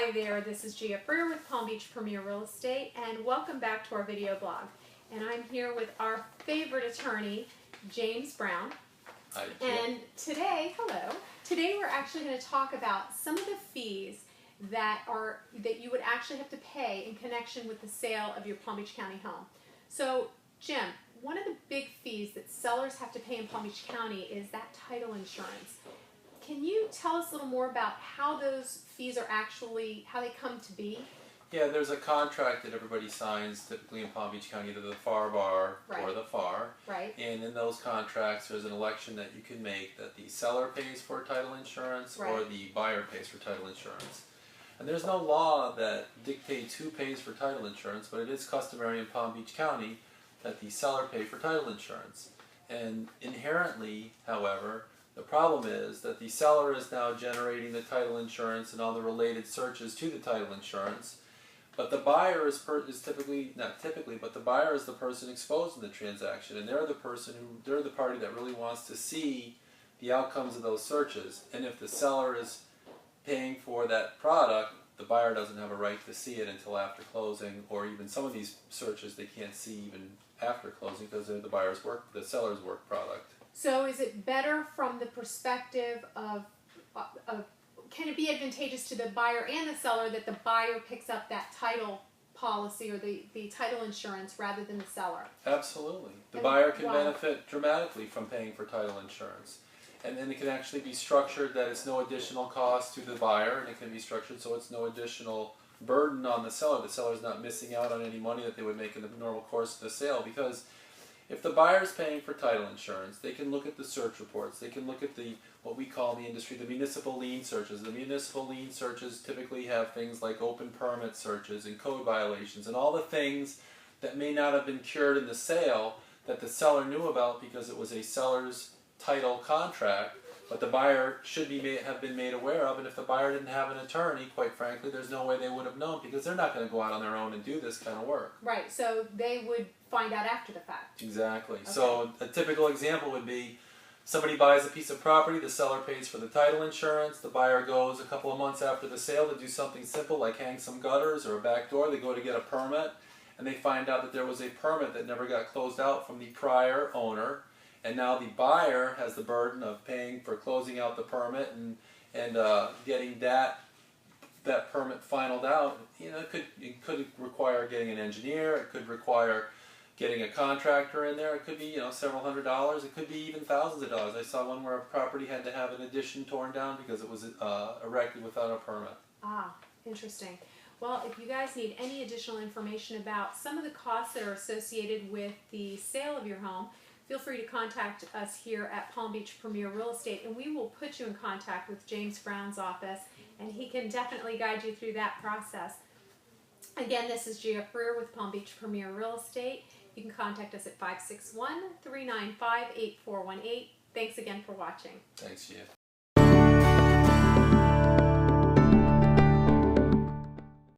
Hi there, this is Gia Freer with Palm Beach Premier Real Estate, and welcome back to our video blog. And I'm here with our favorite attorney, James Brown. Hi, Gia. And today we're actually going to talk about some of the fees that you would actually have to pay in connection with the sale of your Palm Beach County home. So, Jim, one of the big fees that sellers have to pay in Palm Beach County is that title insurance. Can you tell us a little more about how those fees are actually, how they come to be? Yeah, there's a contract that everybody signs, typically in Palm Beach County, either the FAR bar or the FAR. Right. And in those contracts, there's an election that you can make that the seller pays for title insurance or the buyer pays for title insurance. And there's no law that dictates who pays for title insurance, but it is customary in Palm Beach County that the seller pay for title insurance. And inherently, however, the problem is that the seller is now generating the title insurance and all the related searches to the title insurance, but the buyer is typically, not typically, but the buyer is the person exposed in the transaction, and they're the party that really wants to see the outcomes of those searches. And if the seller is paying for that product, the buyer doesn't have a right to see it until after closing, or even some of these searches they can't see even after closing because they're the seller's work product. So is it better from the perspective of can it be advantageous to the buyer and the seller that the buyer picks up that title policy or the title insurance rather than the seller? Absolutely. The buyer can benefit dramatically from paying for title insurance. And then it can actually be structured that it's no additional cost to the buyer, and it can be structured so it's no additional burden on the seller. The seller's not missing out on any money that they would make in the normal course of the sale, because if the buyer's paying for title insurance, they can look at the search reports. They can look at what we call in the industry the municipal lien searches. The municipal lien searches typically have things like open permit searches and code violations and all the things that may not have been cured in the sale that the seller knew about because it was a seller's title contract, but the buyer should have been made aware of. And if the buyer didn't have an attorney, quite frankly, there's no way they would have known, because they're not going to go out on their own and do this kind of work. Right, so they would find out after the fact. Exactly. Okay. So a typical example would be somebody buys a piece of property, the seller pays for the title insurance, the buyer goes a couple of months after the sale to do something simple like hang some gutters or a back door. They go to get a permit, and they find out that there was a permit that never got closed out from the prior owner. And now the buyer has the burden of paying for closing out the permit and getting that permit finalized out. You know, it could require getting an engineer. It could require getting a contractor in there. It could be several $100s. It could be even thousands of dollars. I saw one where a property had to have an addition torn down because it was erected without a permit. Ah, interesting. Well, if you guys need any additional information about some of the costs that are associated with the sale of your home, feel free to contact us here at Palm Beach Premier Real Estate, and we will put you in contact with James Brown's office, and he can definitely guide you through that process. Again, this is Gia Freer with Palm Beach Premier Real Estate. You can contact us at 561-395-8418. Thanks again for watching. Thanks, Gia.